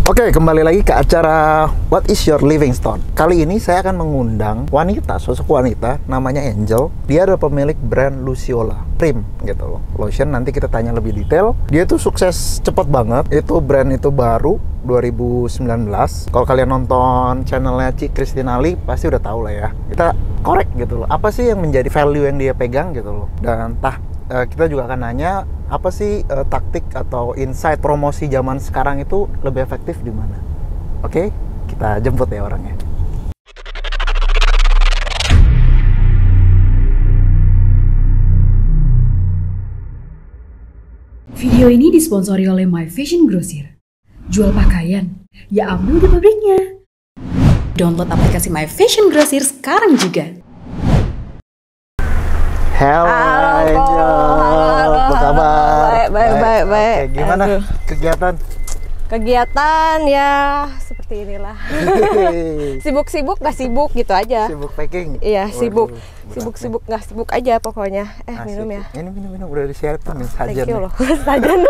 Oke, kembali lagi ke acara What is Your Living Stone. Kali ini saya akan mengundang wanita, sosok wanita namanya Angel. Dia adalah pemilik brand Luciola Cream gitu loh, lotion. Nanti kita tanya lebih detail. Dia tuh sukses cepet banget. Itu brand itu baru 2019. Kalau kalian nonton channelnya Ci Kristinali pasti udah tahu lah ya. Kita korek gitu loh. Apa sih yang menjadi value yang dia pegang gitu loh. Dan kita juga akan nanya apa sih taktik atau insight promosi zaman sekarang itu lebih efektif di mana? Oke, kita jemput ya orangnya. Video ini disponsori oleh My Fashion Grocer. Jual pakaian, ya ambil di pabriknya. Download aplikasi My Fashion Grocer sekarang juga. Halo, Angel. Apa kabar? Baik. Oke, gimana kegiatan? Kegiatan ya seperti inilah. Sibuk-sibuk nggak sibuk gitu aja. Sibuk packing? Iya, Waduh, sibuk nggak sibuk aja pokoknya. Minum ya. Ini minum udah disiapin nih sajen. Thank you loh, sajen.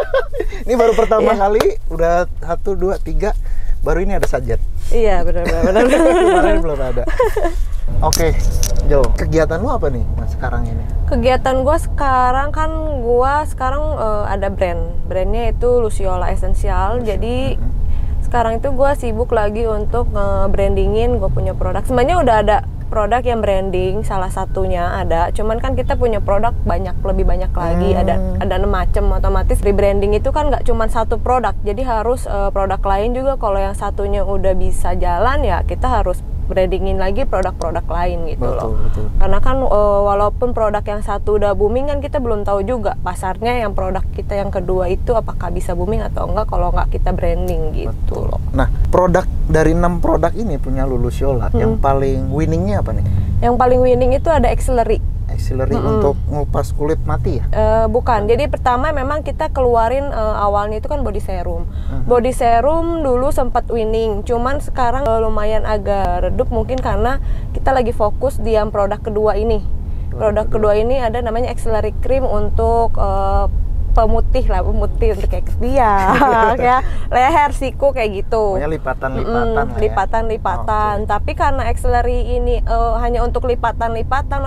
Ini baru pertama kali, udah 1, 2, 3, baru ini ada sajen. Iya, benar. Kemarin belum ada. Oke, Jo, kegiatan lu apa nih mas sekarang ini? Kegiatan gue sekarang ada brandnya itu Luciola Essential. Jadi sekarang itu gue sibuk lagi untuk nge-brandingin gue punya produk. Sebenarnya udah ada produk yang branding, salah satunya ada. Cuman kan kita punya produk lebih banyak lagi. Ada 6 macam. Otomatis rebranding itu kan nggak cuma satu produk. Jadi harus produk lain juga. Kalau yang satunya udah bisa jalan ya kita harus brandingin lagi produk-produk lain gitu. Betul. Karena kan walaupun produk yang satu udah booming kan kita belum tahu juga pasarnya yang produk kita yang kedua itu apakah bisa booming atau enggak kalau nggak kita branding gitu loh. Nah, produk dari 6 produk ini punya Luciola, yang paling winningnya apa nih? Yang paling winning itu ada Axillary untuk ngupas kulit mati ya? Bukan. Jadi pertama memang kita keluarin awalnya itu kan body serum. Body serum dulu sempat winning, cuman sekarang lumayan agak redup mungkin karena kita lagi fokus di yang produk kedua ini. Produk kedua ini ada namanya Axillary Cream untuk pemutih untuk kayak dia, kayak leher, siku kayak gitu. Pokoknya lipatan. Okay. Tapi karena Axillary ini hanya untuk lipatan,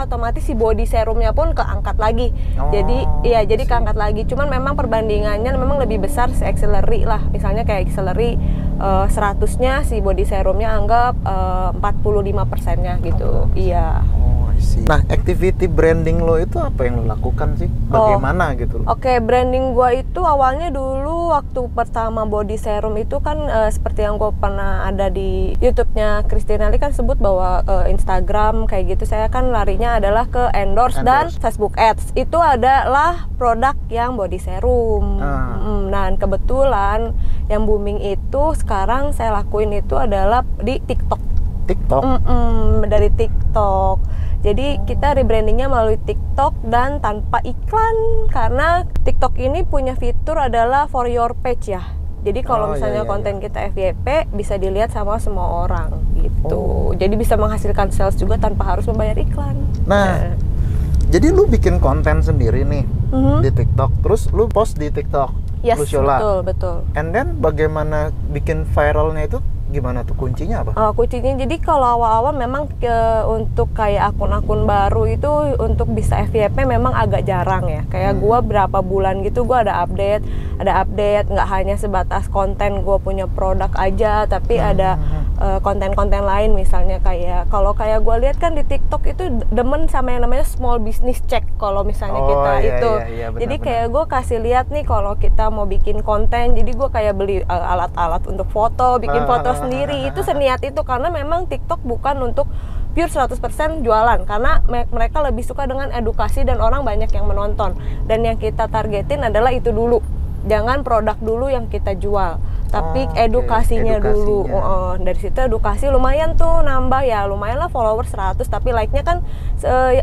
otomatis si body serumnya pun keangkat lagi. Jadi keangkat lagi. Cuman memang perbandingannya memang lebih besar si Axillary lah. Misalnya kayak Axillary 100-nya si body serumnya anggap 45%-nya gitu. Iya. Nah, activity branding lo itu apa yang lo lakukan sih? Bagaimana gitu? Oke, branding gua itu awalnya dulu waktu pertama body serum itu kan seperti yang gua pernah ada di YouTube-nya Kristinali kan sebut bahwa Instagram kayak gitu. Saya kan larinya adalah ke endorse dan Facebook Ads. Itu adalah produk yang body serum. Nah, kebetulan yang booming itu sekarang saya lakuin itu adalah di TikTok. Dari TikTok. Jadi kita rebrandingnya melalui TikTok dan tanpa iklan karena TikTok ini punya fitur adalah for your page ya. Jadi kalau misalnya konten kita FYP bisa dilihat sama semua orang gitu. Jadi bisa menghasilkan sales juga tanpa harus membayar iklan. Nah, jadi lu bikin konten sendiri nih di TikTok, terus lu post di TikTok. Yes, Luciola. betul. And then bagaimana bikin viralnya itu? Gimana tuh kuncinya apa? Kuncinya jadi kalau awal-awal memang untuk kayak akun-akun baru itu untuk bisa FYP memang agak jarang ya. Kayak gua berapa bulan gitu gua ada update, nggak hanya sebatas konten gua punya produk aja, tapi ada konten-konten lain misalnya kayak gua lihat kan di TikTok itu demen sama yang namanya small business check kalau misalnya kita itu. Jadi kayak gua kasih lihat nih kalau kita mau bikin konten, jadi gua kayak beli alat-alat untuk foto, bikin foto sendiri. Itu seniat itu karena memang TikTok bukan untuk pure 100% jualan karena mereka lebih suka dengan edukasi dan orang banyak yang menonton. Dan yang kita targetin adalah itu dulu. Jangan produk dulu yang kita jual, tapi edukasinya dulu. Dari situ edukasi lumayan tuh nambah ya, lumayan lah followers 100, tapi like-nya kan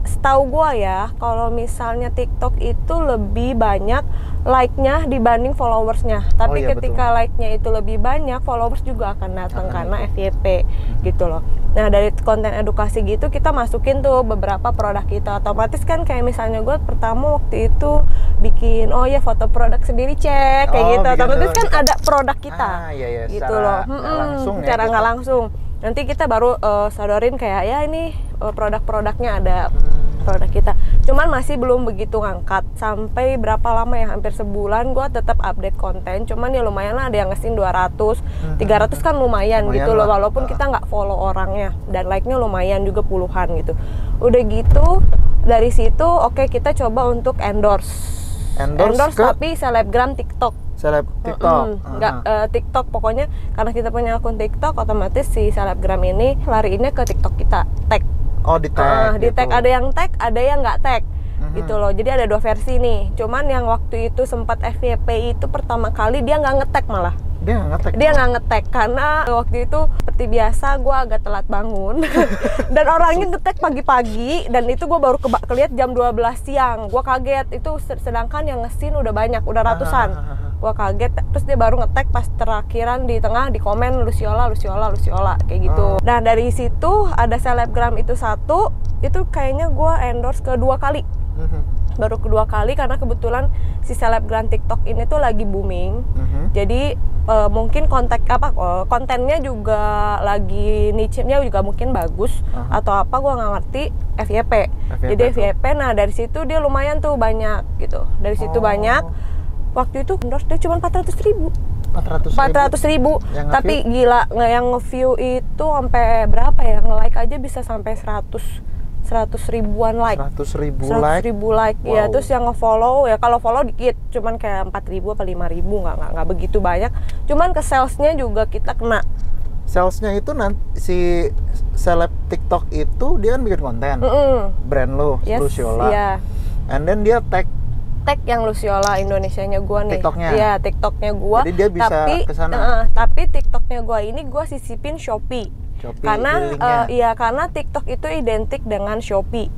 setahu gua ya, kalau misalnya TikTok itu lebih banyak like-nya dibanding followersnya. Tapi ketika like-nya itu lebih banyak, followers juga akan datang karena FYP gitu loh. Nah, dari konten edukasi gitu kita masukin tuh beberapa produk kita. Otomatis kan kayak misalnya gue pertama waktu itu bikin foto produk sendiri kayak gitu. Otomatis kan ada produk kita kita. Iya, Gitu secara loh. nggak langsung ya, Cara gitu. nggak langsung. Nanti kita baru sodorin kayak ya ini produk-produknya ada produk kita. Cuman masih belum begitu ngangkat. Sampai berapa lama ya? Hampir sebulan gue tetap update konten. Cuman ya lumayan lah, ada yang ngesin 200, 300 kan lumayan gitu loh. lah. Walaupun kita nggak follow orangnya dan like-nya lumayan juga puluhan gitu. Udah gitu dari situ oke, kita coba untuk endorse ke tapi selebgram TikTok. seleb TikTok. Nggak TikTok pokoknya, karena kita punya akun TikTok, otomatis si selebgram ini lariinnya ke TikTok kita, tag. Oh, di tag. Di tag, gitu. ada yang tag, ada yang nggak tag. Gitu loh. Jadi ada 2 versi nih. Cuman yang waktu itu sempat FYP itu pertama kali dia nggak nge-tag malah. Dia nggak nge-tag. Dia nggak nge-tag karena waktu itu seperti biasa gue agak telat bangun dan orangnya nge-tag pagi-pagi, dan itu gue baru keliat jam 12 siang. Gue kaget, itu sedangkan yang nge-scene udah banyak, udah ratusan. Gue kaget, terus dia baru nge-tag pas terakhiran di tengah di komen Luciola kayak gitu. Nah dari situ ada selebgram itu satu, itu kayaknya gue endorse kedua kali. Baru kedua kali karena kebetulan si selebgram TikTok ini tuh lagi booming. Jadi mungkin kontennya juga lagi niche-nya juga mungkin bagus atau apa, gue nggak ngerti. FYP. Jadi FYP. Nah dari situ dia lumayan tuh banyak gitu. Dari situ banyak. Waktu itu endorse dia cuma 400.000. 400.000. Tapi gila, yang nge-view itu sampai berapa ya? Nge-like aja bisa sampai 100 ribuan like. 100.000 like. Wow. Ya, terus yang nge-follow ya, kalau follow dikit, cuman kayak 4.000 apa 5.000, nggak begitu banyak. Cuman ke salesnya juga kita kena. Salesnya itu nanti si seleb TikTok itu dia kan bikin konten. Brand lo, Luciola. Iya. And then dia tag Yang Luciola Indonesianya gua nih. TikToknya. Iya, TikToknya gua. Jadi dia bisa kesana. Tapi TikToknya gua ini gua sisipin Shopee. Karena karena TikTok itu identik dengan Shopee.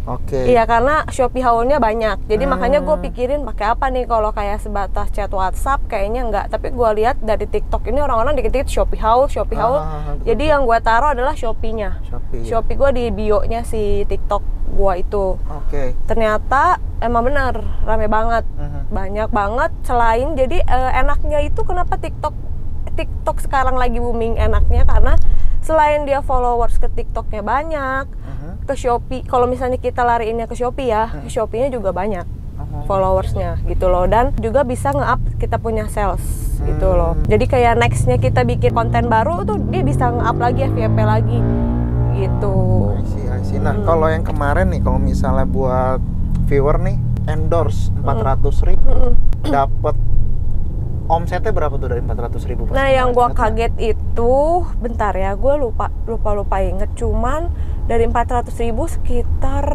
Oke. Iya, karena Shopee haulnya banyak. Jadi makanya gue pikirin pakai apa nih, kalau kayak sebatas chat WhatsApp kayaknya enggak. Tapi gue lihat dari TikTok ini orang-orang dikit-dikit Shopee haul. Jadi yang gue taruh adalah Shopee-nya. Shopee gue di bio-nya si TikTok gue itu. Oke. Ternyata emang bener rame banget. Banyak banget. Selain jadi enaknya itu kenapa TikTok sekarang lagi booming, enaknya karena selain dia followers ke TikToknya banyak, ke Shopee, kalau misalnya kita lariinnya ke Shopee ya, Shopee-nya juga banyak followersnya gitu loh, dan juga bisa nge-up kita punya sales gitu loh. Jadi kayak nextnya kita bikin konten baru tuh dia bisa nge-up lagi FYP lagi gitu. I see. Nah kalau yang kemarin nih, kalau misalnya buat viewer nih endorse 400.000, dapat omsetnya berapa tuh dari 400.000? Nah yang gue kaget itu, bentar ya, gue lupa inget, cuman dari 400.000 sekitar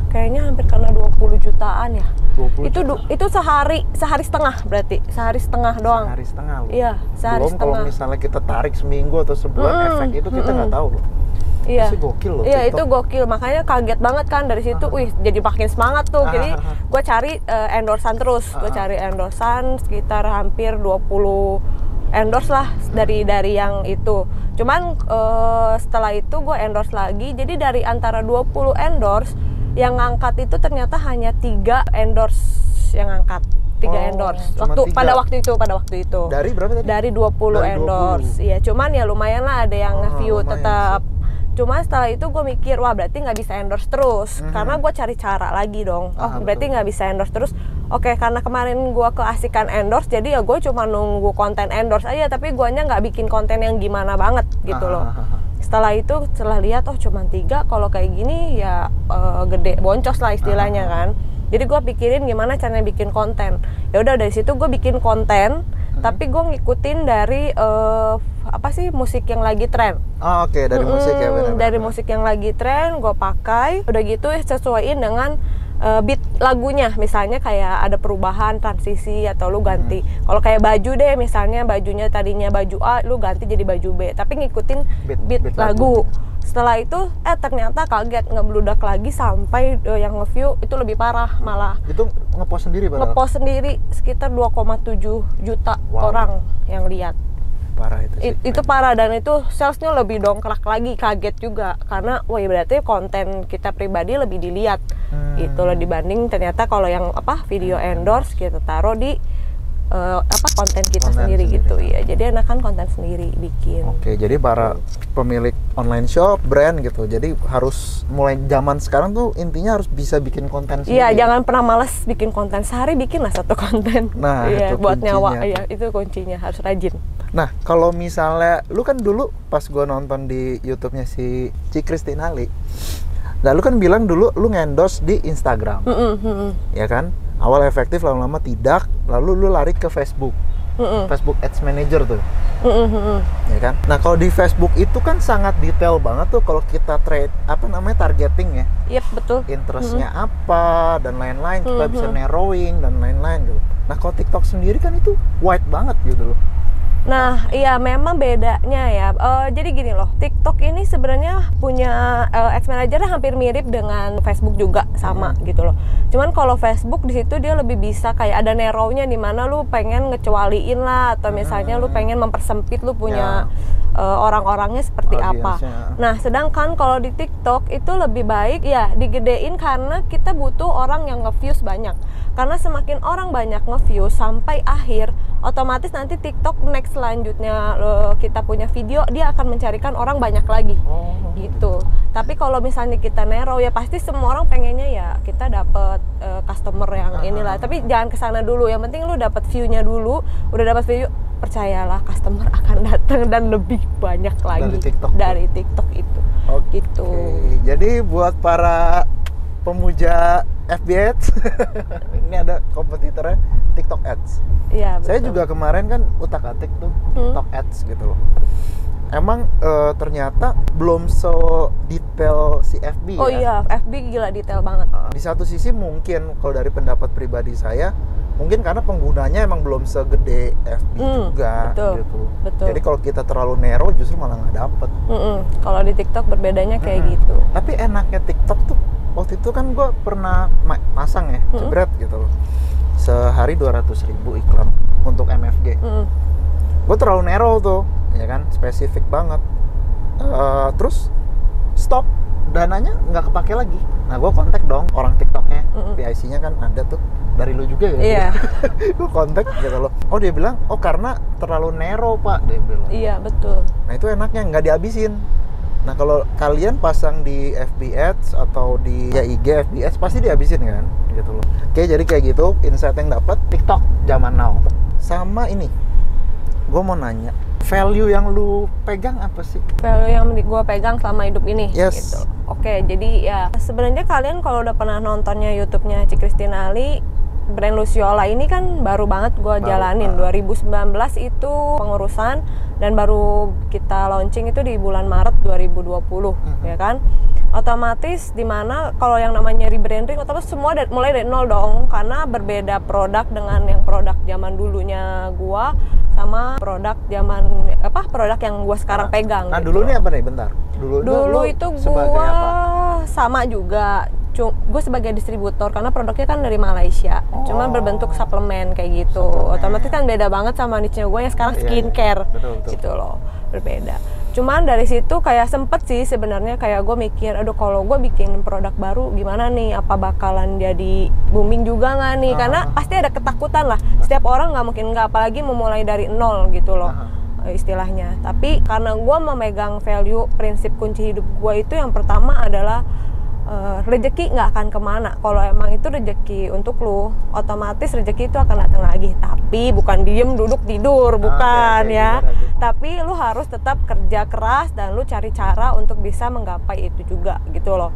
kayaknya hampir kena 20 jutaan ya. 20 itu sehari setengah, berarti sehari setengah doang. Sehari setengah loh. Iya, sehari Belum setengah. kalau misalnya kita tarik seminggu atau sebulan, efek itu kita nggak tahu loh. Iya. Itu gokil loh. Iya, TikTok. itu gokil. Makanya kaget banget kan dari situ. Wih, jadi makin semangat tuh. Jadi gue cari endorsan terus. Gue cari endorsan sekitar hampir 20 endorse lah dari yang itu. Cuman setelah itu gue endorse lagi. Jadi dari antara 20 endorse yang ngangkat itu ternyata hanya 3 endorse yang ngangkat. 3 endorse. Pada waktu itu. Dari berapa tadi? Dari 20 endorse. Iya, cuman ya lumayan lah ada yang nge-view tetap. Cuma setelah itu gue mikir, wah berarti nggak bisa endorse terus. Karena gue cari cara lagi dong. Berarti nggak bisa endorse terus. Oke, karena kemarin gue keasikan endorse, jadi ya gue cuma nunggu konten endorse aja. Tapi guanya nggak bikin konten yang gimana banget gitu loh. Setelah itu, setelah lihat, cuma 3, kalau kayak gini ya gede, boncos lah istilahnya kan. Jadi gue pikirin gimana caranya bikin konten. Ya udah dari situ gue bikin konten, tapi gue ngikutin dari musik yang lagi tren. Oke, dari musik ya benar. Dari musik yang lagi tren gue pakai. Udah gitu sesuaiin dengan beat lagunya. Misalnya kayak ada perubahan, transisi, atau lu ganti. Kalau kayak baju deh, misalnya bajunya tadinya baju A, lu ganti jadi baju B. Tapi ngikutin beat lagu. Setelah itu ternyata kaget, ngebludak lagi sampai yang nge-view itu lebih parah malah. Itu nge-post sendiri padahal? Nge-post sendiri sekitar 2,7 juta orang yang lihat. Parah itu sih. Itu parah, dan itu salesnya lebih dongkrak lagi, kaget juga. Karena wah berarti konten kita pribadi lebih dilihat gitu loh, dibanding ternyata kalau yang video endorse kita taruh di konten kita Konten sendiri sendiri. gitu ya. Jadi enakan konten sendiri bikin. Oke, jadi para pemilik online shop, brand gitu. Jadi harus mulai zaman sekarang tuh intinya harus bisa bikin konten sendiri. Iya, jangan pernah males bikin konten. Sehari bikinlah 1 konten. Nah, iya, itu buat nyawa. kuncinya. Iya, itu kuncinya, harus rajin. Nah, kalau misalnya lu kan dulu pas gua nonton di YouTube-nya si Kristinali, nah lu kan bilang dulu lu ngendorse di Instagram, ya kan? Awal efektif, lama-lama tidak, lalu lu lari ke Facebook, Facebook Ads Manager tuh, ya kan? Nah, kalau di Facebook itu kan sangat detail banget tuh kalau kita targeting ya, Yep, betul. interestnya apa dan lain-lain, kita bisa narrowing dan lain-lain gitu. Nah, kalau TikTok sendiri kan itu wide banget gitu loh. Nah, iya memang bedanya ya. Jadi gini loh, TikTok ini sebenarnya punya Ads Manager hampir mirip dengan Facebook juga, sama gitu loh. Cuman kalau Facebook di situ dia lebih bisa kayak ada narrow-nya, di mana lu pengen ngecualiin lah, atau misalnya lu pengen mempersempit, lu punya orang-orangnya seperti apa. Audiensnya. Nah, sedangkan kalau di TikTok itu lebih baik ya digedein, karena kita butuh orang yang nge-views banyak. Karena semakin orang banyak nge-views sampai akhir, otomatis nanti TikTok next selanjutnya kita punya video, dia akan mencarikan orang banyak lagi. Gitu. Tapi kalau misalnya kita narrow, ya pasti semua orang pengennya ya kita dapet customer yang inilah. Tapi jangan kesana dulu, yang penting lu dapet view-nya dulu. Udah dapet view, percayalah customer akan datang dan lebih banyak lagi Dari TikTok itu. Oke. Gitu. Jadi buat para pemuja FB Ads, ini ada kompetitornya TikTok Ads. Iya, Saya betul. juga kemarin kan utak-atik tuh TikTok Ads gitu loh. Emang ternyata belum so detail si FB Oh ya. iya, FB gila detail banget. Di satu sisi mungkin kalau dari pendapat pribadi saya, mungkin karena penggunanya emang belum segede FB juga betul, gitu. betul. Jadi kalau kita terlalu narrow justru malah nggak dapet. Kalau di TikTok berbedanya kayak gitu. Tapi enaknya TikTok tuh, waktu itu kan gue pernah pasang ya, jebret gitu loh. Sehari 200.000 iklan untuk MFG. Gue terlalu narrow tuh, ya kan, spesifik banget. Terus stop, dananya nggak kepake lagi. Nah, gue kontak dong orang TikToknya, PIC-nya kan ada tuh dari lu juga ya. Iya. Gue kontak gitu loh. Oh, dia bilang, oh karena terlalu narrow pak, dia bilang. Iya, betul. Nah, itu enaknya nggak dihabisin. Nah, kalau kalian pasang di FB Ads atau di IG FB Ads pasti dihabisin kan, gitu loh. Oke, jadi kayak gitu insight yang dapat TikTok zaman now. Sama ini, gue mau nanya, value yang lu pegang apa sih? Value yang gue pegang selama hidup ini. Yes. Gitu. Oke, jadi ya sebenarnya kalian kalau udah pernah nontonnya YouTube-nya Kristinali, brand Luciola ini kan baru banget gue jalanin. 2019 itu pengurusan, dan baru kita launching itu di bulan Maret 2020, ya kan? Otomatis dimana kalau yang namanya rebranding, otomatis semua mulai dari nol dong, karena berbeda produk dengan yang produk zaman dulunya gua sama produk yang gua sekarang pegang. Nah, gitu. dulu nih apa nih? Bentar. Dulu itu sebagai gua apa? sama juga. Gue sebagai distributor, karena produknya kan dari Malaysia, cuma berbentuk suplemen kayak gitu. Otomatis kan beda banget sama niche-nya gue yang sekarang skincare. Betul. Gitu loh, berbeda. Cuman dari situ kayak sempet sih sebenarnya kayak gue mikir, aduh kalau gue bikin produk baru gimana nih, apa bakalan jadi booming juga nggak nih? Karena pasti ada ketakutan lah, setiap orang nggak mungkin nggak, apalagi memulai dari nol gitu loh. Istilahnya. Tapi karena gue memegang value, prinsip kunci hidup gue itu yang pertama adalah rezeki nggak akan kemana. Kalau emang itu rezeki untuk lu, otomatis rezeki itu akan datang lagi. Tapi bukan diem duduk tidur, bukan ya. Tapi lu harus tetap kerja keras dan lu cari cara untuk bisa menggapai itu juga gitu loh.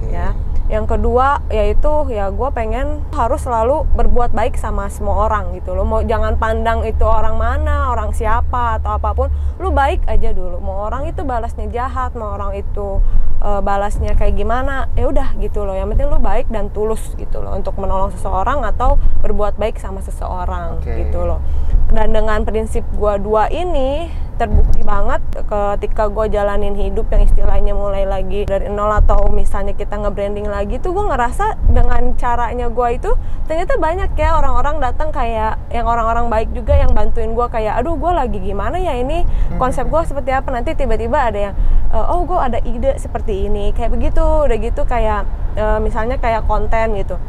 Ya. Yang kedua yaitu ya gue pengen harus selalu berbuat baik sama semua orang gitu loh. Mau jangan pandang itu orang mana, orang siapa atau apapun, lu baik aja dulu. Mau orang itu balasnya jahat, mau orang itu balasnya kayak gimana, ya udah gitu loh. Yang penting lu baik dan tulus gitu loh untuk menolong seseorang atau berbuat baik sama seseorang gitu loh. Dan dengan prinsip gua dua ini terbukti banget ketika gue jalanin hidup yang istilahnya mulai lagi dari nol, atau misalnya kita nge-branding lagi tuh, gue ngerasa dengan caranya gue itu ternyata banyak ya orang-orang datang kayak yang orang-orang baik juga yang bantuin gue, kayak aduh gue lagi gimana ya ini konsep gue seperti apa, nanti tiba-tiba ada yang oh gue ada ide seperti ini kayak begitu, udah gitu kayak misalnya kayak konten gitu.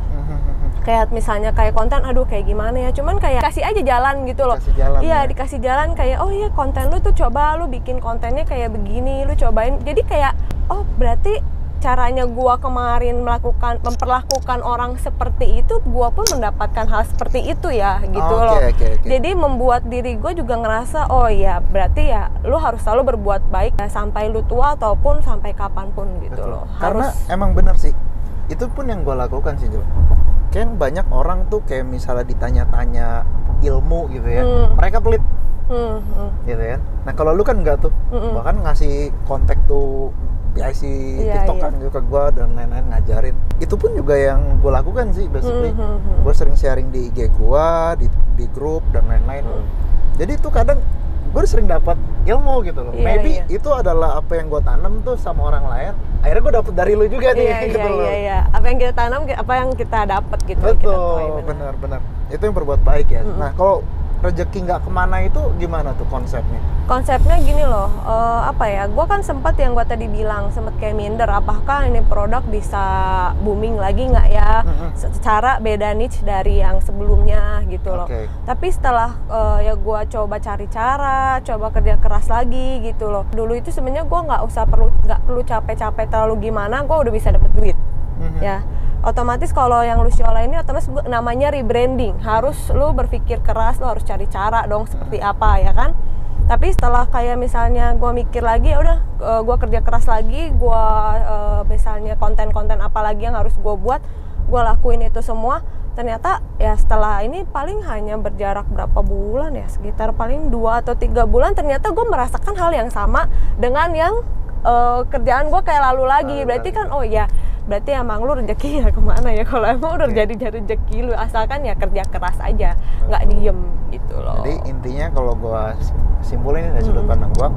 kayak misalnya kayak konten, aduh kayak gimana ya, cuman kayak kasih aja jalan gitu loh. Kasih jalan, Iya, ya. dikasih jalan kayak, oh iya konten lu tuh coba lu bikin kontennya kayak begini, lu cobain. Jadi kayak, oh berarti caranya gua kemarin memperlakukan orang seperti itu, gua pun mendapatkan hal seperti itu ya gitu loh. Oke. Jadi membuat diri gue juga ngerasa, oh ya berarti ya lu harus selalu berbuat baik ya, sampai lu tua ataupun sampai kapanpun gitu Betul. loh. Karena Harus. emang bener sih, itu pun yang gue lakukan sih Jo. Kan banyak orang tuh kayak misalnya ditanya-tanya ilmu gitu ya, mereka pelit gitu ya. Nah kalau lu kan enggak tuh, bahkan ngasih kontak tuh PIC Iya, TikTok kan juga ke gue dan lain-lain, ngajarin. Itu pun juga yang gue lakukan sih basically. Gue sering sharing di IG gue, di grup dan lain-lain. Jadi itu kadang gue sering dapat ilmu gitu loh. Iya, Maybe iya. itu adalah apa yang gue tanam tuh sama orang lain. Akhirnya gue dapet dari lu juga nih gitu loh. Iya. Apa yang kita tanam, apa yang kita dapat gitu. Kita tuai, Betul, benar. Itu yang berbuat baik ya. Nah kalau rezeki nggak kemana itu gimana tuh konsepnya? Konsepnya gini loh, apa ya, gue kan sempat yang gue tadi bilang, sempat kayak minder, apakah ini produk bisa booming lagi nggak ya, secara beda niche dari yang sebelumnya gitu loh. Tapi setelah ya gue coba cari cara, coba kerja keras lagi gitu loh. Dulu itu sebenarnya gue nggak perlu capek-capek terlalu gimana, gue udah bisa dapet duit, ya. Otomatis kalau yang Luciola ini otomatis namanya rebranding, harus lu berpikir keras, lu harus cari cara dong seperti apa ya kan. Tapi setelah kayak misalnya gue mikir lagi, udah gue kerja keras lagi, gue misalnya konten-konten apa lagi yang harus gue buat, gue lakuin itu semua. Ternyata ya setelah ini paling hanya berjarak berapa bulan ya, sekitar paling 2 atau 3 bulan, ternyata gue merasakan hal yang sama dengan yang kerjaan gue kayak lalu lagi. Berarti kan oh ya, berarti emang lu rezeki ya kemana ya, kalau emang udah jadi rezeki lu, asalkan ya kerja keras aja, nggak diem gitu loh. Jadi intinya kalau gua simpulin dari sudut pandang gua,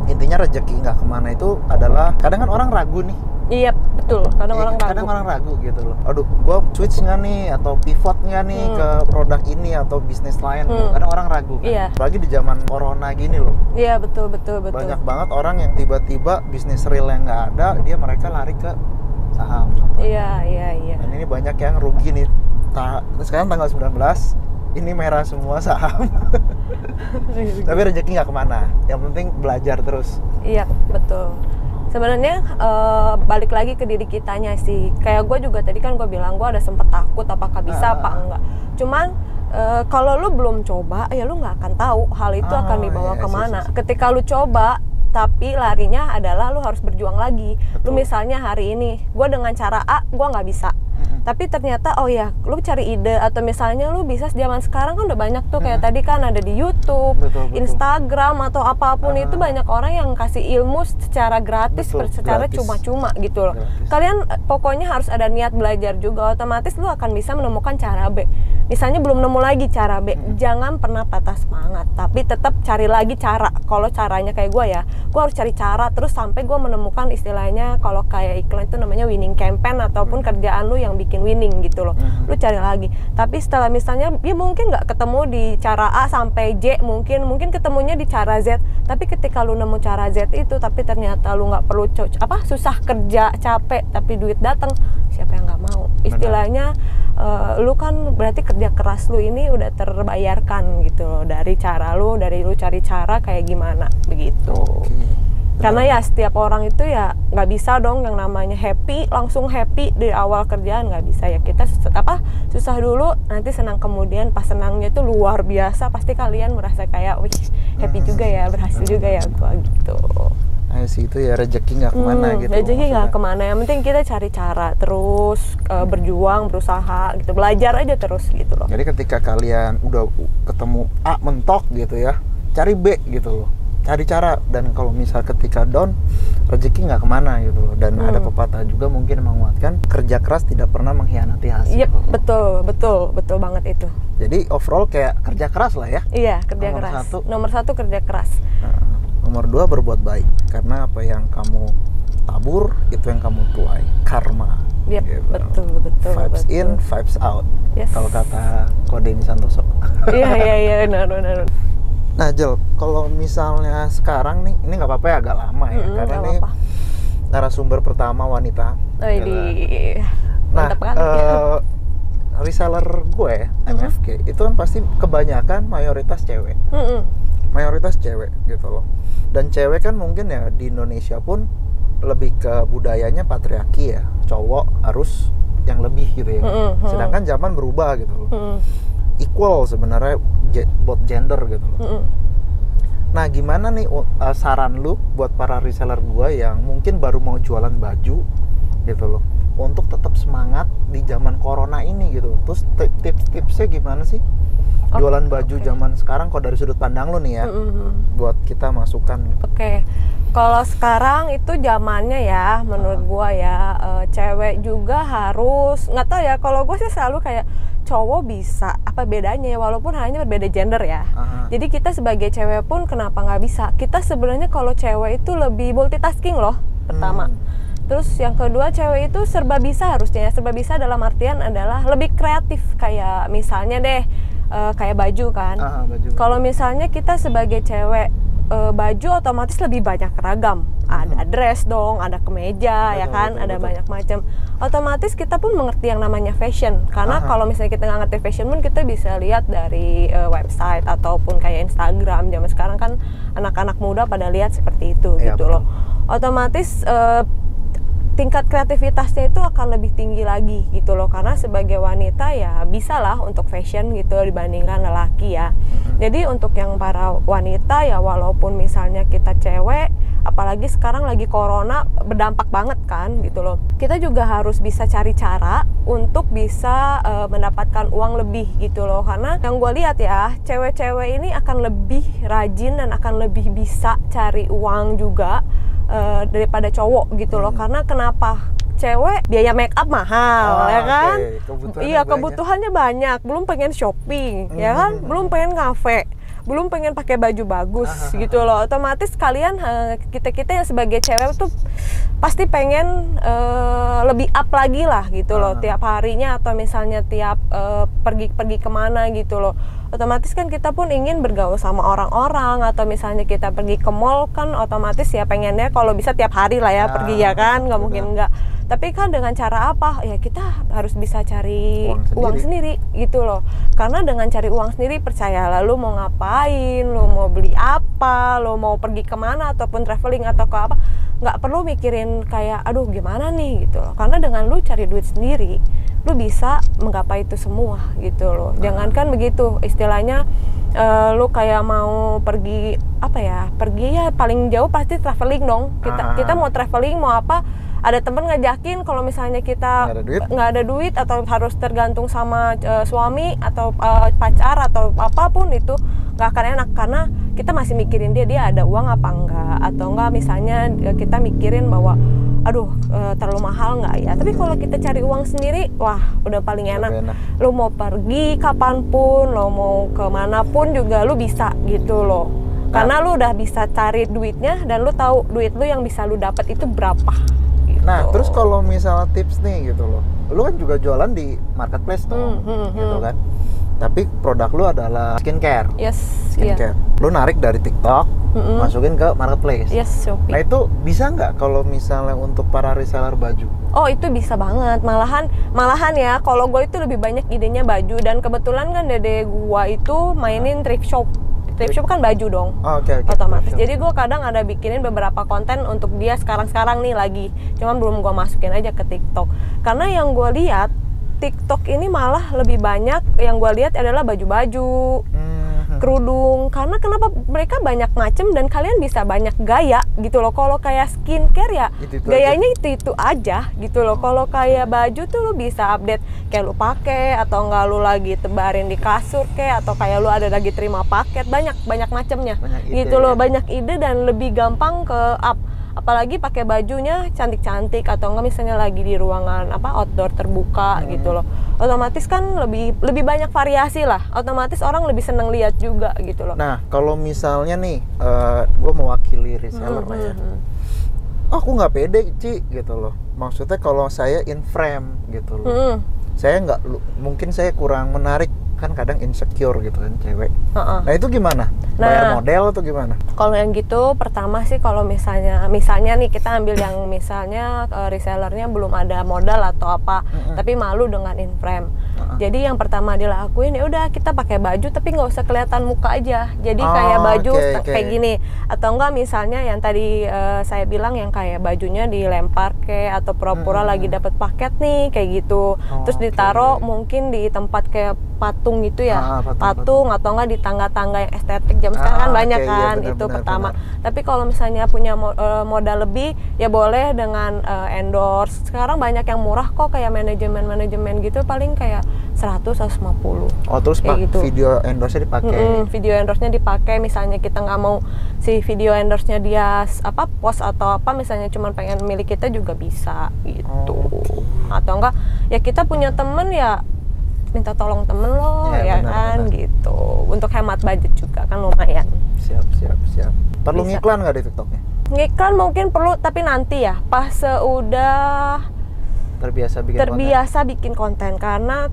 intinya rezeki nggak kemana itu adalah, kadang kan orang ragu nih. Iya betul, kadang orang ragu gitu loh. Aduh, gua switch nggak nih atau pivot nggak nih ke produk ini atau bisnis lain. Kadang orang ragu kan. Iya. Apalagi di zaman corona gini loh. Iya betul. Banyak banget orang yang tiba-tiba bisnis real yang nggak ada, mereka lari ke saham. Iya. Dan ini banyak yang rugi nih. Sekarang tanggal 19, ini merah semua saham. Tapi rezeki nggak kemana. Yang penting belajar terus. Iya betul. Sebenarnya balik lagi ke diri kitanya sih. Kayak gue juga tadi kan gue bilang gue ada sempet takut apakah bisa apa enggak. Cuman kalau lu belum coba ya lu nggak akan tahu hal itu akan dibawa kemana. Ketika lu coba tapi larinya adalah lu harus berjuang lagi. Lu misalnya hari ini gue dengan cara A gue nggak bisa, tapi ternyata oh ya lu cari ide, atau misalnya lu bisa, zaman sekarang kan udah banyak tuh kayak tadi kan ada di YouTube, betul. Instagram atau apapun itu banyak orang yang kasih ilmu secara gratis, secara cuma-cuma gitu loh. Kalian pokoknya harus ada niat belajar juga, otomatis lu akan bisa menemukan cara B. Misalnya belum nemu lagi cara B, jangan pernah patah semangat, tapi tetap cari lagi cara. Kalau caranya kayak gue ya, gue harus cari cara terus sampai gue menemukan istilahnya kalau kayak iklan itu namanya winning campaign ataupun kerjaan lu yang bikin winning gitu loh. Lu cari lagi. Tapi setelah misalnya ya mungkin nggak ketemu di cara A sampai J, mungkin ketemunya di cara Z. Tapi ketika lu nemu cara Z itu, tapi ternyata lu nggak perlu susah kerja, capek, tapi duit datang, siapa yang nggak mau? Istilahnya lu kan berarti kerja keras lu ini udah terbayarkan gitu loh, dari lu cari cara kayak gimana begitu. Karena ya setiap orang itu ya nggak bisa dong yang namanya langsung happy di awal kerjaan, nggak bisa ya. Kita susah dulu, nanti senang kemudian. Pas senangnya itu luar biasa, pasti kalian merasa kayak wih happy juga ya, berhasil juga ya gua gitu. Nah sih itu ya rezeki nggak kemana gitu. Rezeki nggak kemana, yang penting kita cari cara terus, berjuang, berusaha gitu, belajar aja terus gitu loh. Jadi ketika kalian udah ketemu A mentok gitu ya, cari B gitu loh, cari cara. Dan kalau misal ketika down, rezeki nggak kemana gitu loh. Dan ada pepatah juga mungkin menguatkan, kerja keras tidak pernah mengkhianati hasil. Iya betul banget itu. Jadi overall kayak kerja keras lah ya. Iya, kerja keras. Nomor satu kerja keras. Nomor 2 berbuat baik, karena apa yang kamu tabur itu yang kamu tuai, karma. Yep, gitu. Betul. Vibes in, vibes out. Yes. Kalau kata Kodeni Santoso. Iya, benar. Nah Jel, kalau misalnya sekarang nih, ini nggak apa-apa ya, agak lama ya, karena ini narasumber pertama wanita. Nah, reseller gue MFG itu kan pasti kebanyakan mayoritas cewek. Mayoritas cewek gitu loh. Dan cewek kan mungkin ya di Indonesia pun lebih ke budayanya patriarki ya. Cowok harus yang lebih gitu ya. Sedangkan zaman berubah gitu loh. Equal sebenarnya both gender gitu loh. Nah, gimana nih saran lu buat para reseller gua yang mungkin baru mau jualan baju gitu loh, untuk tetap semangat di zaman corona ini gitu. Terus tips-tipsnya gimana sih jualan baju zaman sekarang kok dari sudut pandang lu nih ya, buat kita masukan. Oke. Kalau sekarang itu zamannya ya, menurut gua ya, cewek juga harus, nggak tahu ya, kalau gua sih selalu kayak cowok bisa, apa bedanya ya, walaupun hanya berbeda gender ya. Jadi kita sebagai cewek pun kenapa nggak bisa? Kita sebenarnya kalau cewek itu lebih multitasking loh, pertama. Terus yang kedua, cewek itu serba bisa harusnya ya. Serba bisa dalam artian adalah lebih kreatif. Kayak misalnya deh, kayak baju kan. Kalau misalnya kita sebagai cewek, baju otomatis lebih banyak ragam. Ada dress dong, ada kemeja, ya kan, ada banyak macam. Otomatis kita pun mengerti yang namanya fashion. Karena kalau misalnya kita nggak ngerti fashion pun kita bisa lihat dari website ataupun kayak Instagram. Zaman sekarang kan anak-anak muda pada lihat seperti itu gitu loh. Otomatis tingkat kreativitasnya itu akan lebih tinggi lagi gitu loh, karena sebagai wanita ya bisa lah untuk fashion gitu dibandingkan lelaki ya. Jadi untuk yang para wanita ya, walaupun misalnya kita cewek, apalagi sekarang lagi corona berdampak banget kan gitu loh, kita juga harus bisa cari cara untuk bisa mendapatkan uang lebih gitu loh. Karena yang gue lihat ya, cewek-cewek ini akan lebih rajin dan akan lebih bisa cari uang juga daripada cowok gitu loh. Karena kenapa? Cewek biaya make up mahal, ya kan? Iya, kebutuhannya banyak. Belum pengen shopping, ya kan? Belum pengen ngafe, belum pengen pakai baju bagus gitu loh. Otomatis kalian, kita yang sebagai cewek tuh pasti pengen lebih up lagi lah gitu loh, tiap harinya atau misalnya tiap pergi kemana gitu loh. Otomatis kan kita pun ingin bergaul sama orang-orang, atau misalnya kita pergi ke mall kan otomatis ya pengennya kalau bisa tiap hari lah ya pergi, ya kan, nggak mungkin nggak. Tapi kan dengan cara apa? Ya kita harus bisa cari uang sendiri gitu loh. Karena dengan cari uang sendiri, percayalah, lu mau ngapain, lu mau beli apa, lu mau pergi kemana ataupun traveling atau ke apa, nggak perlu mikirin kayak aduh gimana nih gitu loh. Karena dengan lu cari duit sendiri, lu bisa menggapai itu semua gitu loh. Jangankan begitu, istilahnya lu kayak mau pergi apa ya, pergi ya paling jauh pasti traveling dong. Kita mau traveling mau apa, ada temen ngajakin, kalau misalnya kita nggak ada duit atau harus tergantung sama suami atau pacar atau apapun itu, nggak akan enak. Karena kita masih mikirin dia ada uang apa enggak, atau enggak misalnya kita mikirin bahwa aduh terlalu mahal nggak ya. Tapi kalau kita cari uang sendiri, wah udah paling enak. Lu mau pergi kapanpun, lu mau kemanapun juga lu bisa gitu loh. Karena lu udah bisa cari duitnya dan lu tahu duit lu yang bisa lu dapat itu berapa. Nah, terus kalau misalnya tips nih gitu loh, lu kan juga jualan di marketplace dong, gitu kan. Tapi produk lu adalah skincare. Yes, skincare. Lu narik dari TikTok, masukin ke marketplace. Yes, Shopee. Nah itu bisa nggak kalau misalnya untuk para reseller baju? Oh itu bisa banget, malahan ya. Kalau gue itu lebih banyak idenya baju, dan kebetulan kan dede gue itu mainin thrift shop. Thrift shop kan baju dong, otomatis. Jadi gue kadang ada bikinin beberapa konten untuk dia sekarang nih lagi. Cuman belum gue masukin aja ke TikTok. Karena yang gue lihat, TikTok ini malah lebih banyak yang gue lihat adalah baju-baju, kerudung. Karena kenapa? Mereka banyak macem dan kalian bisa banyak gaya gitu loh. Kalau kayak skincare ya gayanya itu aja gitu loh. Kalau kayak baju tuh lu bisa update kayak lu pakai atau enggak lu lagi tebarin di kasur kayak, atau kayak lu ada lagi terima paket, banyak macamnya gitu loh. Banyak ide dan lebih gampang ke up. Apalagi pakai bajunya cantik-cantik atau enggak misalnya lagi di ruangan outdoor terbuka gitu loh. Otomatis kan lebih banyak variasi lah. Otomatis orang lebih seneng lihat juga gitu loh. Nah, kalau misalnya nih gue mewakili reseller lah ya. Aku nggak pede, Ci, gitu loh. Maksudnya kalau saya in frame gitu loh. Saya nggak, mungkin saya kurang menarik, kan kadang insecure gitu kan cewek. Heeh. Nah itu gimana? Bayar model atau gimana? Kalau yang gitu pertama sih kalau misalnya nih kita ambil yang misalnya resellernya belum ada modal atau apa, tapi malu dengan in-frame. Jadi yang pertama dilakuin ya udah kita pakai baju tapi nggak usah kelihatan muka aja. Jadi kayak baju kayak gini, atau enggak misalnya yang tadi saya bilang yang kayak bajunya dilempar atau pura-pura lagi dapat paket nih kayak gitu. Terus ditaruh mungkin di tempat kayak patung gitu ya, patung atau enggak di tangga-tangga yang estetik. Jam sekarang kan banyak kan, iya, itu benar, pertama. Tapi kalau misalnya punya modal lebih ya boleh dengan endorse. Sekarang banyak yang murah kok kayak manajemen gitu, paling kayak 100-150. Oh terus kayak gitu. Video endorse-nya dipakai. Video endorse-nya dipakai, misalnya kita nggak mau si video endorse-nya dia post atau apa, misalnya cuma pengen milik kita juga bisa gitu. Atau enggak ya kita punya temen ya minta tolong temen lo ya kan gitu, untuk hemat budget juga kan lumayan. Siap. Perlu Bisa. ngiklan nggak di TikToknya? Ngiklan mungkin perlu, tapi nanti ya pas udah terbiasa bikin konten, karena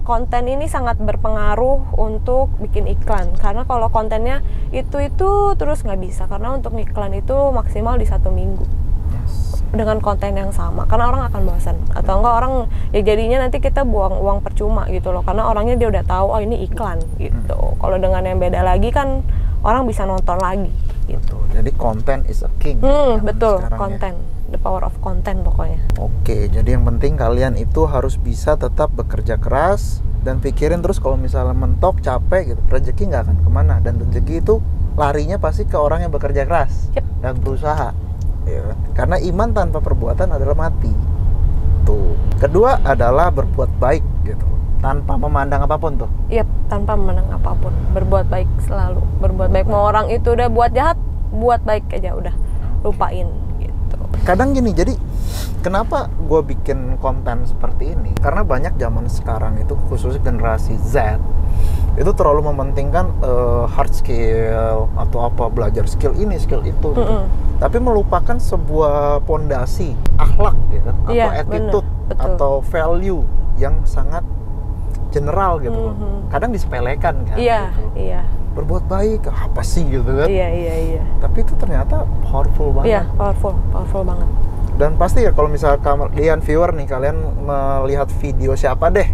konten ini sangat berpengaruh untuk bikin iklan. Karena kalau kontennya itu terus nggak bisa, karena untuk ngiklan itu maksimal di 1 minggu. Dengan konten yang sama, karena orang akan bosan atau enggak orang ya jadinya nanti kita buang uang percuma gitu loh, karena orangnya dia udah tahu oh ini iklan gitu. Kalau dengan yang beda lagi kan orang bisa nonton lagi gitu. Jadi konten is a king. Betul, konten, the power of content pokoknya. Oke, jadi yang penting kalian itu harus bisa tetap bekerja keras dan pikirin terus kalau misalnya mentok capek gitu, rezeki nggak akan kemana, dan rezeki itu larinya pasti ke orang yang bekerja keras dan berusaha. Ya, karena iman tanpa perbuatan adalah mati. Tuh. Kedua adalah berbuat baik gitu, tanpa memandang apapun tuh. Iya, tanpa memandang apapun. Berbuat baik selalu. Berbuat baik, mau orang itu udah buat jahat, buat baik aja udah. Lupain gitu. Kadang gini, jadi kenapa gue bikin konten seperti ini? Karena banyak zaman sekarang itu, khususnya generasi Z, itu terlalu mementingkan hard skill atau apa, belajar skill ini, skill itu gitu. Tapi melupakan sebuah pondasi akhlak gitu, atau attitude atau value yang sangat general gitu. Kadang disepelekan kan. Iya. Berbuat baik apa sih gitu kan. Iya. Tapi itu ternyata powerful banget. Iya, powerful banget. Dan pasti ya kalau misalnya kalian viewer nih, kalian melihat video siapa deh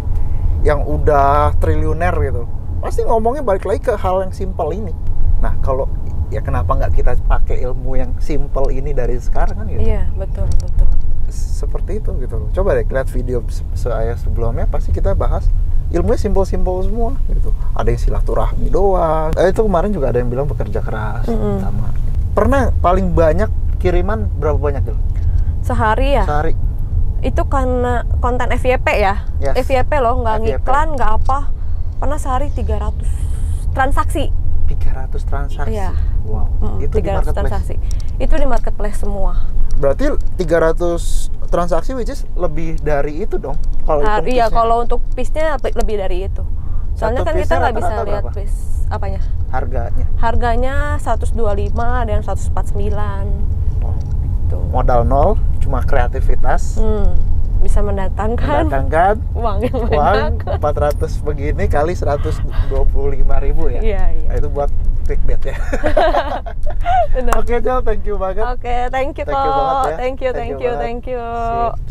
yang udah triliuner gitu, pasti ngomongnya balik lagi ke hal yang simpel ini. Nah kalau ya kenapa nggak kita pakai ilmu yang simple ini dari sekarang kan gitu. Iya, betul. Seperti itu gitu loh. Coba deh lihat video saya sebelumnya, pasti kita bahas ilmunya simple semua gitu. Ada yang silaturahmi doang. Itu kemarin juga ada yang bilang bekerja keras. Sama. Pernah paling banyak kiriman berapa banyak gitu? Sehari ya? Sehari. Itu karena konten FYP ya? Yes. FYP loh, nggak FYP. ngiklan, nggak apa. Pernah sehari 300 transaksi. 300 transaksi? Iya. Wow. Itu di 300 marketplace? transaksi. Itu di marketplace semua. Berarti 300 transaksi which is lebih dari itu dong? Kalau Iya, kalau untuk piece-nya lebih dari itu. Soalnya kan kita nggak bisa lihat piece apanya. Harganya? Harganya 125, ada yang 149. Gitu. Modal nol, cuma kreativitas. Bisa mendatangkan uang yang banyak. 400 begini kali 125.000 ya? Iya. Nah, itu buat clickbait ya. Oke, Jel, thank you banget. Oke, thank you kok. Thank you banget ya. Thank you. banget. Thank you.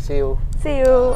See you. See you.